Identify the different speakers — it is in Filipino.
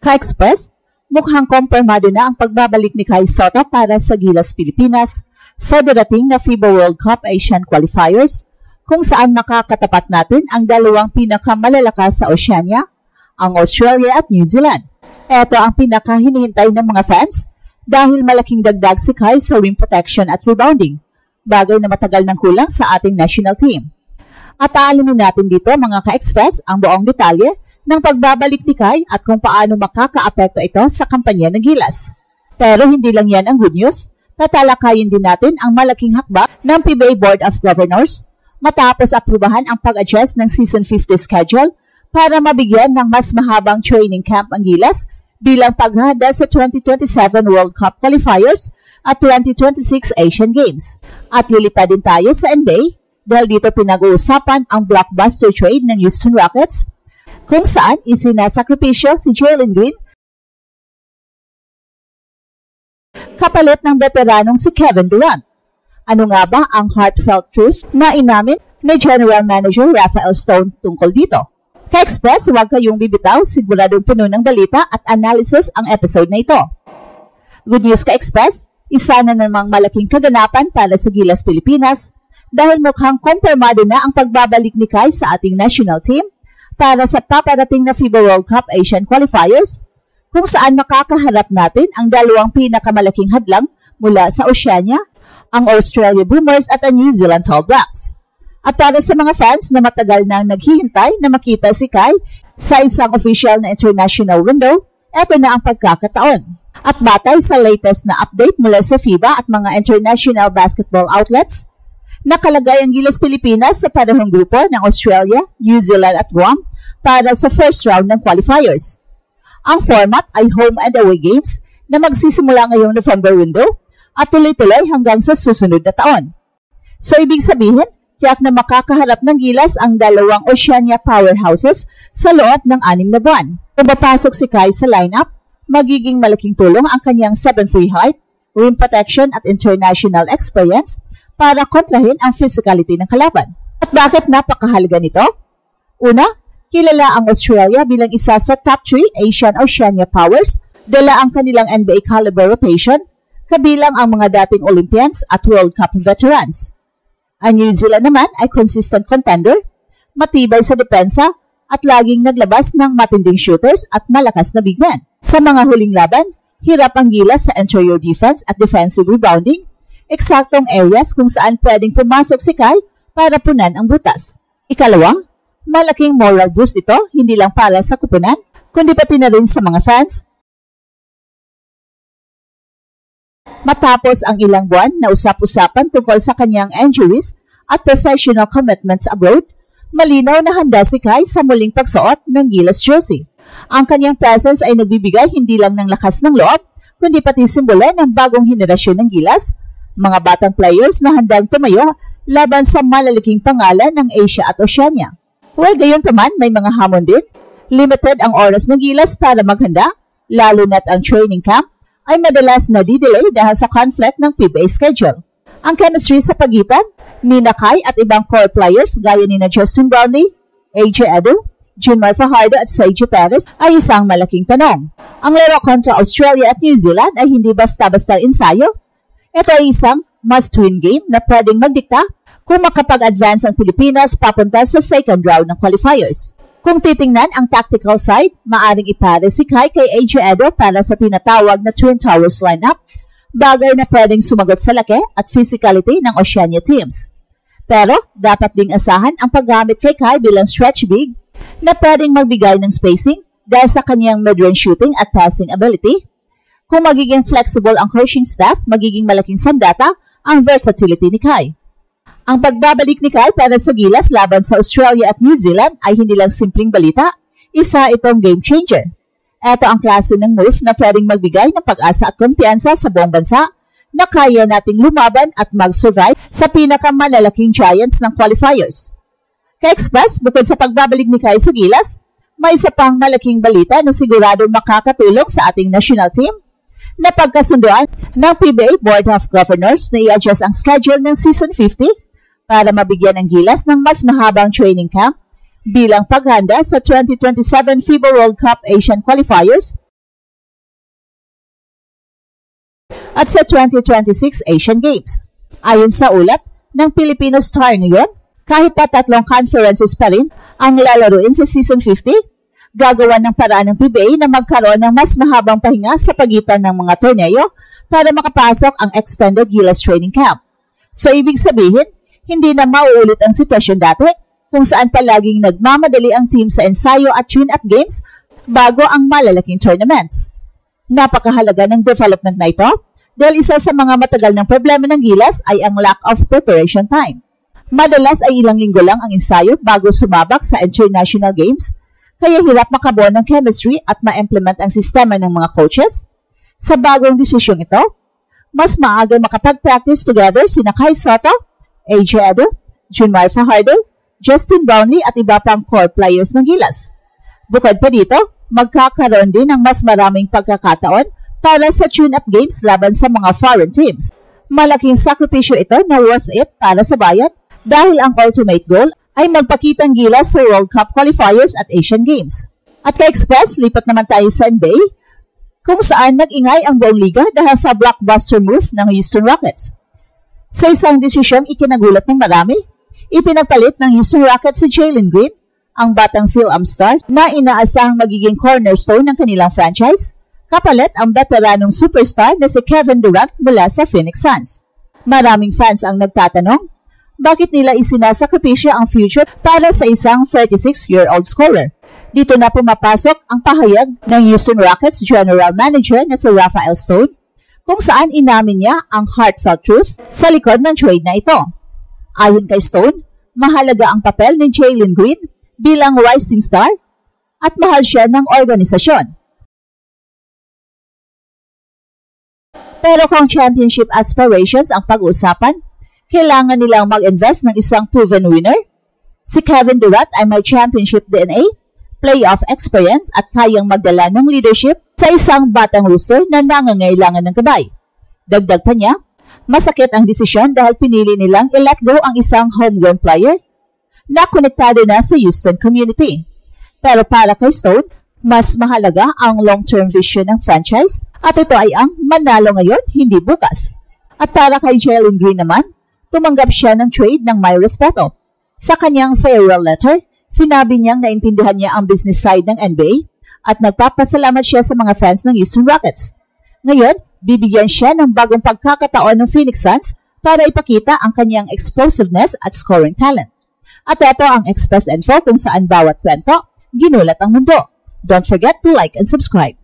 Speaker 1: Ka-Express, mukhang kumpirmado na ang pagbabalik ni Kai Sotto para sa Gilas, Pilipinas sa darating na FIBA World Cup Asian Qualifiers, kung saan makakatapat natin ang dalawang pinakamalalakas sa Oceania, ang Australia at New Zealand. Ito ang pinakahinihintay ng mga fans dahil malaking dagdag si Kai sa rim protection at rebounding, bagay na matagal nang kulang sa ating national team. At aalamin natin dito mga ka-Express ang buong detalye ng pagbabalik ni Kai at kung paano makakaapekto ito sa kampanya ng Gilas. Pero hindi lang yan ang good news, tatalakayin din natin ang malaking hakbang ng PBA Board of Governors matapos aprubahan ang pag-adjust ng Season 50 schedule para mabigyan ng mas mahabang training camp ang Gilas bilang paghahanda sa 2027 World Cup Qualifiers at 2026 Asian Games. At lilipad din tayo sa NBA dahil dito pinag-uusapan ang blockbuster trade ng Houston Rockets kung saan isinasakripisyo si Jalen Green kapalit ng veteranong si Kevin Durant. Ano nga ba ang heartfelt truth na inamin ni General Manager Rafael Stone tungkol dito? Ka-Express, huwag kayong bibitaw, siguradong puno ng balita at analysis ang episode na ito. Good news Ka-Express, isa na namang malaking kaganapan para sa Gilas, Pilipinas dahil mukhang kumpirmado na ang pagbabalik ni Kai sa ating national team para sa paparating na FIBA World Cup Asian Qualifiers, kung saan makakaharap natin ang dalawang pinakamalaking hadlang mula sa Oceania, ang Australia Boomers at ang New Zealand Tall Blacks. At para sa mga fans na matagal nang naghihintay na makita si Kai sa isang official na international window, eto na ang pagkakataon. At batay sa latest na update mula sa FIBA at mga international basketball outlets, nakalagay ang Gilas Pilipinas sa panahong grupo ng Australia, New Zealand at Guam para sa first round ng qualifiers. Ang format ay home and away games na magsisimula ngayong November window at tuloy-tuloy hanggang sa susunod na taon. So ibig sabihin, tiyak na makakaharap ng Gilas ang dalawang Oceania powerhouses sa loob ng 6 na buwan. Kung mapasok si Kai sa lineup, magiging malaking tulong ang kanyang 7'3" height, rim protection at international experience para kontrahin ang physicality ng kalaban. At bakit napakahalaga nito? Una, kilala ang Australia bilang isa sa top 3 Asian Oceania powers, dala ang kanilang NBA caliber rotation, kabilang ang mga dating Olympians at World Cup veterans. Ang New Zealand naman ay consistent contender, matibay sa depensa at laging naglabas ng matinding shooters at malakas na big man. Sa mga huling laban, hirap ang Gilas sa interior defense at defensive rebounding, eksaktong areas kung saan pwedeng pumasok si Kai para punan ang butas. Ikalawa, malaking moral boost ito hindi lang para sa kupunan, kundi pati na rin sa mga fans. Matapos ang ilang buwan na usap-usapan tungkol sa kanyang injuries at professional commitments abroad, malinaw na handa si Kai sa muling pagsuot ng Gilas jersey. Ang kanyang presence ay nagbibigay hindi lang ng lakas ng loob, kundi pati simbolo ng bagong henerasyon ng Gilas, mga batang players na handang tumayo laban sa malalaking pangalan ng Asia at Oceania. Well, gayon naman may mga hamon din. Limited ang oras ng Gilas para maghanda, lalo na't ang training camp ay madalas na didelay dahil sa conflict ng PBA schedule. Ang chemistry sa pagitan ni Kai at ibang core players gaya ni Justin Brownlee, AJ Edu, Junmar Fajardo at Sergio Perez ay isang malaking tanong. Ang laro kontra Australia at New Zealand ay hindi basta-basta ensayo. Ito ay isang must-win game na pwedeng magdikta kung makapag-advance ang Pilipinas papunta sa second round ng qualifiers. Kung titingnan ang tactical side, maaring ipare si Kai kay AJ Edo para sa tinatawag na Twin Towers lineup, bagay na pwedeng sumagot sa laki at physicality ng Oceania teams. Pero dapat ding asahan ang paggamit kay Kai bilang stretch big na pwedeng magbigay ng spacing dahil sa kanyang mid-range shooting at passing ability. Kung magiging flexible ang coaching staff, magiging malaking sandata ang versatility ni Kai. Ang pagbabalik ni Kai para sa Gilas laban sa Australia at New Zealand ay hindi lang simpleng balita, isa itong game changer. Ito ang klase ng move na pwedeng magbigay ng pag-asa at kumpiyansa sa buong bansa na kaya nating lumaban at mag-survive sa pinakamalalaking giants ng qualifiers. Ka-Express, bukod sa pagbabalik ni Kai sa Gilas, may isa pang malaking balita na siguradong makakatulong sa ating national team na pagkasunduan ng PBA Board of Governors na i-adjust ang schedule ng Season 50 para mabigyan ng Gilas ng mas mahabang training camp bilang paghanda sa 2027 FIBA World Cup Asian Qualifiers at sa 2026 Asian Games. Ayon sa ulat ng Filipino Star ngayon, kahit pa 3 conferences pa rin ang lalaruin sa Season 50, gagawa ng paraan ng PBA na magkaroon ng mas mahabang pahinga sa pagitan ng mga torneo para makapasok ang extended Gilas training camp. So ibig sabihin, hindi na mauulit ang sitwasyon dati kung saan palaging nagmamadali ang team sa ensayo at tune-up games bago ang malalaking tournaments. Napakahalaga ng development na ito dahil isa sa mga matagal ng problema ng Gilas ay ang lack of preparation time. Madalas ay ilang linggo lang ang ensayo bago sumabak sa international games, kaya hirap makabuo ng chemistry at ma-implement ang sistema ng mga coaches. Sa bagong desisyong ito, mas maaga makapag-practice together sina Kai Soto, AJ Edo, Junmar Fajardo, Justin Brownlee at iba pang core players ng Gilas. Bukod pa dito, magkakaroon din ng mas maraming pagkakataon para sa tune-up games laban sa mga foreign teams. Malaking sakripisyo ito na worth it para sa bayan dahil ang ultimate goal ay magpakitang Gilas sa World Cup qualifiers at Asian Games. At ka-Express, lipat naman tayo sa NBA kung saan nag-ingay ang buong liga dahil sa blockbuster move ng Houston Rockets. Sa isang desisyong ikinagulat ng marami, ipinagpalit ng Houston Rockets si Jalen Green, ang batang Phil-Am star na inaasahang magiging cornerstone ng kanilang franchise, kapalit ang veteranong superstar na si Kevin Durant mula sa Phoenix Suns. Maraming fans ang nagtatanong, bakit nila isinasakripisyo ang future para sa isang 36-year-old scorer? Dito na pumapasok ang pahayag ng Houston Rockets General Manager na si Rafael Stone kung saan inamin niya ang heartfelt truth sa likod ng trade na ito. Ayon kay Stone, mahalaga ang papel ni Jalen Green bilang rising star at mahal siya ng organisasyon. Pero kung championship aspirations ang pag-uusapan, kailangan nilang mag-invest ng isang proven winner. Si Kevin Durant ay may championship DNA, playoff experience at kayang magdala ng leadership sa isang batang roster na nangangailangan ng gabay. Dagdag pa niya, masakit ang desisyon dahil pinili nilang i-let go ang isang homegrown player na konektado na sa Houston community. Pero para kay Stone, mas mahalaga ang long-term vision ng franchise at ito ay ang manalo ngayon, hindi bukas. At para kay Jalen Green naman, tumanggap siya ng trade ng may respeto. Sa kanyang farewell letter, sinabi niyang naintindihan niya ang business side ng NBA at nagpapasalamat siya sa mga fans ng Houston Rockets. Ngayon, bibigyan siya ng bagong pagkakataon ng Phoenix Suns para ipakita ang kanyang explosiveness at scoring talent. At ito ang Express Info kung saan bawat kwento, ginulat ang mundo. Don't forget to like and subscribe.